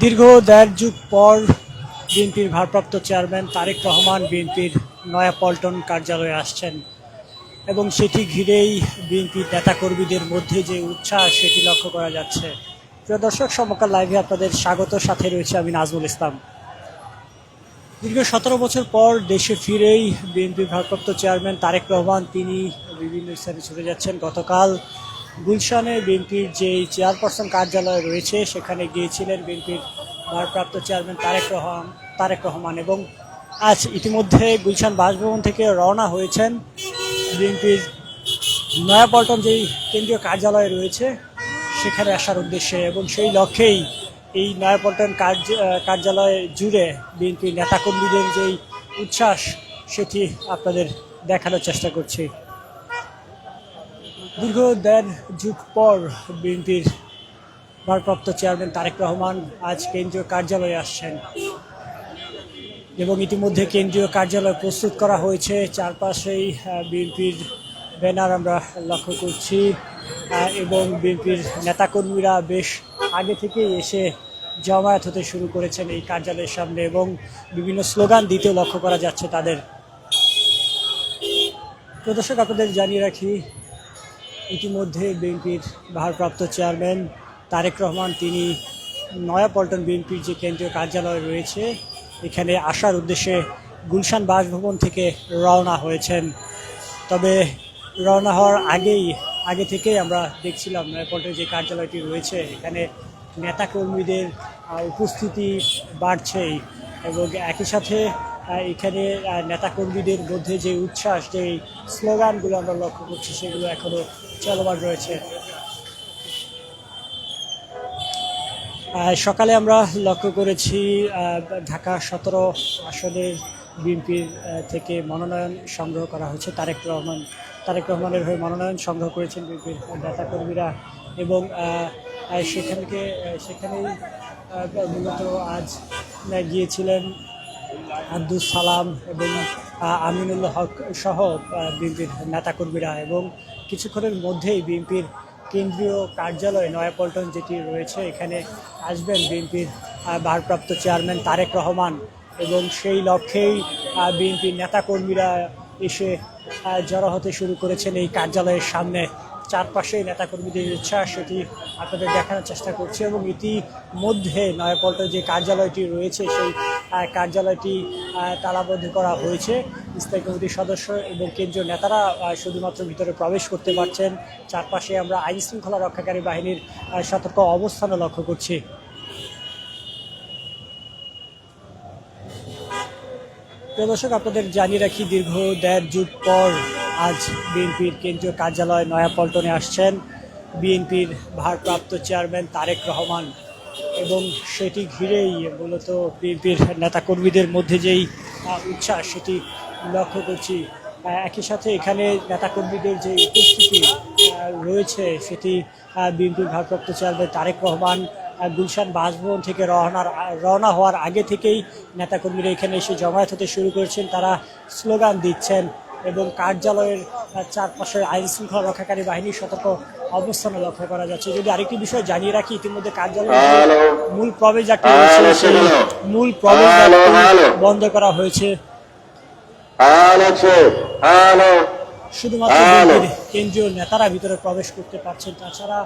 দীর্ঘ দেড় যুগ পর বিএনপির ভারপ্রাপ্ত চেয়ারম্যান তারেক রহমান বিএনপির নয়াপল্টন কার্যালয়ে আসছেন এবং সেটি ঘিরেই বিএনপির নেতাকর্মীদের মধ্যে যে উচ্ছ্বাস সেটি লক্ষ্য করা যাচ্ছে। প্রিয় দর্শক, সমকাল লাইভে আপনাদের স্বাগত, সাথে রয়েছে আমি নাজমুল ইসলাম। দীর্ঘ 17 বছর পর দেশে ফিরেই বিএনপির ভারপ্রাপ্ত চেয়ারম্যান তারেক রহমান তিনি বিভিন্ন স্থানে ছুটে যাচ্ছেন। গতকাল গুলশানে বিএনপির যে চেয়ারপারসন কার্যালয় রয়েছে সেখানে গিয়েছিলেন বিএনপির ভারপ্রাপ্ত চেয়ারম্যান তারেক রহমান এবং আজ ইতিমধ্যে গুলশান বাসভবন থেকে রওনা হয়েছেন বিএনপির নয়াপল্টন যেই কেন্দ্রীয় কার্যালয় রয়েছে সেখানে আসার উদ্দেশ্যে, এবং সেই লক্ষ্যেই এই নয়াপল্টন কার্যালয় জুড়ে বিএনপির নেতাকর্মীদের যেই উচ্ছ্বাস সেটি আপনাদের দেখানোর চেষ্টা করছি। দীর্ঘ দেড় যুগ পর বিএনপির ভারপ্রাপ্ত চেয়ারম্যান তারেক রহমান আজ কেন্দ্রীয় কার্যালয়ে আসছেন এবং ইতিমধ্যে কেন্দ্রীয় কার্যালয় প্রস্তুত করা হয়েছে। চারপাশেই বিএনপির ব্যানার আমরা লক্ষ্য করছি এবং বিএনপির নেতাকর্মীরা বেশ আগে থেকেই এসে জমায়েত হতে শুরু করেছেন এই কার্যালয়ের সামনে এবং বিভিন্ন স্লোগান দিতেও লক্ষ্য করা যাচ্ছে তাদের। প্রদর্শক, আপনাদের জানিয়ে রাখি, ইতিমধ্যে বিএনপির ভারপ্রাপ্ত চেয়ারম্যান তারেক রহমান তিনি নয়াপল্টন বিএনপির যে কেন্দ্রীয় কার্যালয় রয়েছে এখানে আসার উদ্দেশ্যে গুলশান বাসভবন থেকে রওনা হয়েছেন। তবে রওনা হওয়ার আগে থেকেই আমরা দেখছিলাম নয়াপল্টনের যে কার্যালয়টি রয়েছে এখানে নেতাকর্মীদের উপস্থিতি বাড়ছেই এবং একই সাথে এখানে নেতাকর্মীদের মধ্যে যে উচ্ছ্বাস, যে স্লোগানগুলো আমরা লক্ষ্য করছি সেগুলো এখনও চলমান রয়েছে। সকালে আমরা লক্ষ্য করেছি ঢাকা 17 আসনের বিএনপির থেকে মনোনয়ন সংগ্রহ করা হয়েছে। তারেক রহমানের হয়ে মনোনয়ন সংগ্রহ করেছেন বিএনপির নেতাকর্মীরা এবং সেখানেই মূলত আজ গিয়েছিলেন আব্দুল সালাম এবং আমিনুল হক সহ বিএনপির নেতাকর্মীরা, এবং কিছুক্ষণের মধ্যেই বিএনপির কেন্দ্রীয় কার্যালয় নয়াপল্টন যেটি রয়েছে এখানে আসবেন বিএনপির ভারপ্রাপ্ত চেয়ারম্যান তারেক রহমান এবং সেই লক্ষ্যেই বিএনপির নেতাকর্মীরা এসে জড়ো হতে শুরু করেছেন এই কার্যালয়ের সামনে। চারপাশে নেতাকর্মীদের উচ্ছ্বাস সেটি আপনাদের দেখানোর চেষ্টা করছে এবং ইতিমধ্যে নয়াপল্টন যে কার্যালয়টি রয়েছে সেই কার্যালয়টি তালাবদ্ধ করা হয়েছে। স্থায়ী কমিটির সদস্য এবং কেন্দ্রীয় নেতারা শুধুমাত্র ভিতরে প্রবেশ করতে পারছেন। চারপাশে আমরা আইন শৃঙ্খলা রক্ষাকারী বাহিনীর সতর্ক অবস্থানও লক্ষ্য করছি। দর্শক, আপনাদের জানিয়ে রাখি, দীর্ঘ দেড় যুগ পর আজ বিএনপির কেন্দ্রীয় কার্যালয় নয়াপল্টনে আসছেন বিএনপির ভারপ্রাপ্ত চেয়ারম্যান তারেক রহমান এবং সেটি ঘিরেই মূলত বিএনপির নেতাকর্মীদের মধ্যে যেই উচ্ছ্বাস সেটি লক্ষ্য করছি। একই সাথে এখানে নেতাকর্মীদের যে উপস্থিতি রয়েছে সেটি বিএনপির ভারপ্রাপ্ত চেয়ারম্যান তারেক রহমান গুলশান বাসভবন থেকে রওনা হওয়ার আগে থেকেই নেতাকর্মীরা এখানে এসে জমায়েত হতে শুরু করেছেন। তারা স্লোগান দিচ্ছেন এবং কার্যালয়ের চারপাশের আইন শৃঙ্খলা রক্ষাকারী বাহিনীর সতর্ক অবস্থানে লক্ষ্য করা যাচ্ছে। যদি আরেকটি বিষয় জানিয়ে রাখি, ইতিমধ্যে কার্যালয়ের মূল প্রবেশদ্বারটি রয়েছে সেই মূল প্রবেশদ্বারটি বন্ধ করা হয়েছে। শুধুমাত্র কেন্দ্রীয় নেতারা ভিতরে প্রবেশ করতে পারছেন, তাছাড়া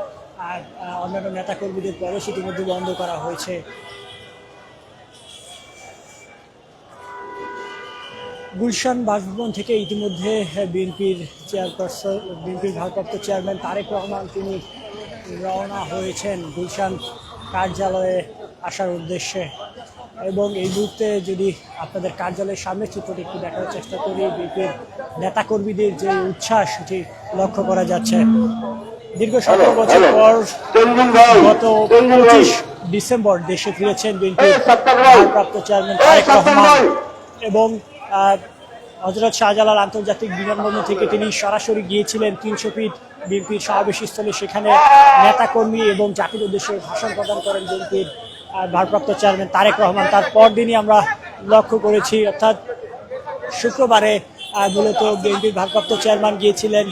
অন্যান্য নেতাকর্মীদের প্রবেশ ইতিমধ্যে বন্ধ করা হয়েছে। গুলশান বাসভবন থেকে ইতিমধ্যে বিএনপির ভারপ্রাপ্ত চেয়ারম্যান তারেক রহমান তিনি রওনা হয়েছেন গুলশান কার্যালয়ে আসার উদ্দেশ্যে এবং এই মুহূর্তে যদি আপনাদের কার্যালয়ের সামনের চিত্রটি একটু দেখার চেষ্টা করি, বিএনপির নেতাকর্মীদের যে উচ্ছ্বাস সেটি লক্ষ্য করা যাচ্ছে। দীর্ঘ 17 বছর পর গত 25 ডিসেম্বর দেশে ফিরেছেন বিএনপির ভারপ্রাপ্ত চেয়ারম্যান তারেক রহমান এবং হযরত শাহজালাল আন্তর্জাতিক বিমানবন্দর থেকে তিনি সরাসরি গিয়েছিলেন 300 ফিট বিএনপির সমাবেশ স্থলে। সেখানে নেতাকর্মী এবং জাতির উদ্দেশ্যে ভাষণ প্রদান করেন বিএনপির ভারপ্রাপ্ত চেয়ারম্যান তারেক রহমান। তার পরদিনই আমরা লক্ষ্য করেছি, অর্থাৎ শুক্রবারে মূলত বিএনপির ভারপ্রাপ্ত চেয়ারম্যান গিয়েছিলেন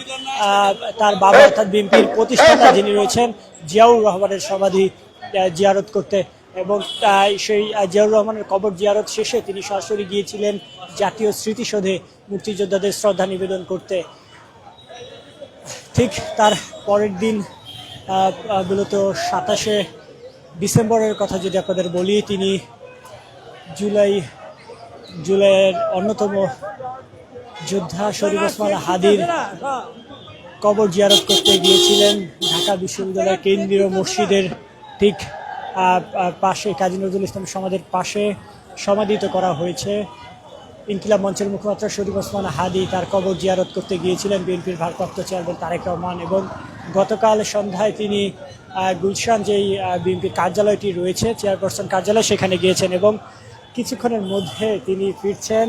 তার বাবা অর্থাৎ বিএনপির প্রতিষ্ঠাতা যিনি রয়েছেন জিয়াউর রহমানের সমাধি জিয়ারত করতে। এবং সেই জিয়াউর রহমানের কবর জিয়ারত শেষে তিনি সরাসরি গিয়েছিলেন জাতীয় স্মৃতিসৌধে মুক্তিযোদ্ধাদের শ্রদ্ধা নিবেদন করতে। ঠিক তার পরের দিন মূলত 27শে ডিসেম্বরের কথা যদি আপনাদের বলি, তিনি জুলাইয়ের অন্যতম যোদ্ধা শরীফ ওসমান হাদির কবর জিয়ারত করতে গিয়েছিলেন ঢাকা বিশ্ববিদ্যালয়ের কেন্দ্রীয় মসজিদের ঠিক পাশে, কাজী নজরুল ইসলাম সমাধির পাশে সমাধিত করা হয়েছে। ইনকিলাব মঞ্চের মুখপাত্র শরীফ ওসমান হাদি তার কবর জিয়ারত করতে গিয়েছিলেন বিএনপির ভারপ্রাপ্ত চেয়ারম্যান তারেক রহমান, এবং গতকাল সন্ধ্যায় তিনি গুলশান যেই বিএনপির কার্যালয়টি রয়েছে, চেয়ারপারসন কার্যালয়, সেখানে গিয়েছেন এবং কিছুক্ষণের মধ্যে তিনি ফিরছেন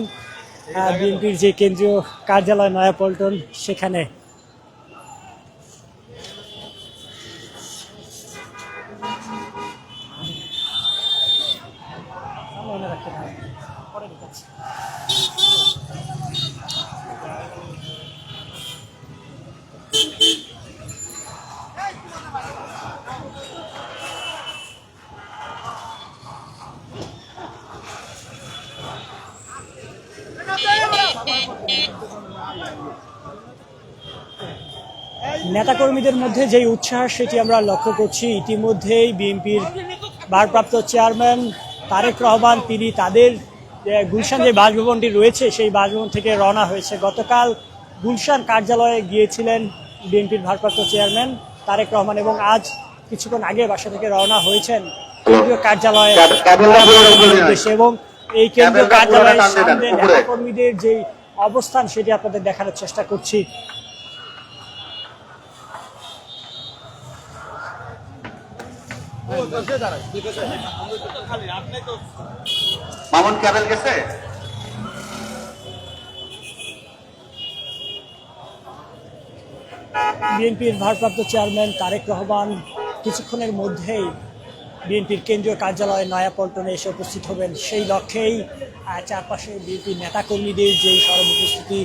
বিএনপির যে কেন্দ্রীয় কার্যালয় নয়াপল্টন সেখানে। নেতাকর্মীদের মধ্যে যেই উৎসাহ সেটি আমরা লক্ষ্য করছি। ইতিমধ্যেই বিএনপির ভারপ্রাপ্ত চেয়ারম্যান তারেক রহমান তিনি তাদের গুলশান যে বাসভবনটি রয়েছে সেই বাসভবন থেকে রওনা হয়েছে। গতকাল গুলশান কার্যালয়ে গিয়েছিলেন বিএনপির ভারপ্রাপ্ত চেয়ারম্যান তারেক রহমান এবং আজ কিছুক্ষণ আগে বাসা থেকে রওনা হয়েছেন কেন্দ্রীয় কার্যালয়ে উদ্দেশ্যে। এবং এই কেন্দ্রীয় কার্যালয়ের সামনে নেতাকর্মীদের যে অবস্থান সেটি আপনাদের দেখানোর চেষ্টা করছি। মামুন ক্যাবেল গেছে। বিএনপির ভারপ্রাপ্ত চেয়ারম্যান তারেক রহমান কিছুক্ষণের মধ্যেই বিএনপির কেন্দ্রীয় কার্যালয়ে নয়াপল্টনে এসে উপস্থিত হবেন। সেই লক্ষ্যেই চারপাশে বিএনপির নেতাকর্মীদের যেই সরব উপস্থিতি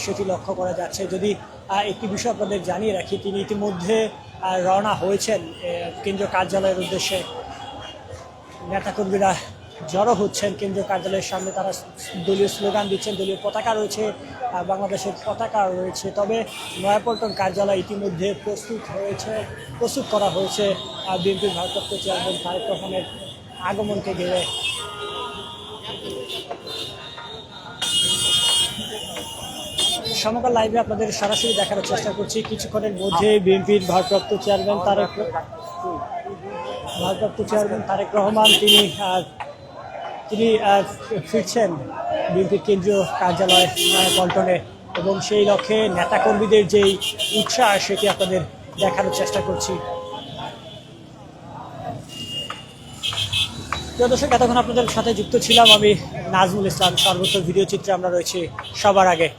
সেটি লক্ষ্য করা যাচ্ছে। যদি একটি বিষয় আপনাদের জানিয়ে রাখি, তিনি ইতিমধ্যে রওনা হয়েছেন কেন্দ্রীয় কার্যালয়ের উদ্দেশ্যে। নেতাকর্মীরা জড়ো হচ্ছেন কেন্দ্রীয় কার্যালয়ের সামনে, তারা দলীয় স্লোগান দিচ্ছেন, দলীয় পতাকা রয়েছে, বাংলাদেশের পতাকা রয়েছে। তবে নয়াপল্টন কার্যালয় ইতিমধ্যে প্রস্তুত করা হয়েছে বিএনপির ভারপ্রাপ্ত চেয়ারম্যান তারেক রহমানের আগমনকে ঘিরে। সমকাল লাইভে আপনাদের সরাসরি দেখানোর চেষ্টা করছি। কিছুক্ষণের মধ্যে বিএনপির ভারপ্রাপ্ত চেয়ারম্যান তারেক রহমান তিনি ফিরছেন বিএনপির কেন্দ্রীয় কার্যালয় নয়াপল্টনে এবং সেই লক্ষ্যে নেতাকর্মীদের যেই উৎসাহ সেটি আপনাদের দেখানোর চেষ্টা করছি। প্রিয় দর্শক, এতক্ষণ আপনাদের সাথে যুক্ত ছিলাম আমি নাজমুল ইসলাম। সর্বত্র ভিডিও চিত্রে আমরা রয়েছি সবার আগে।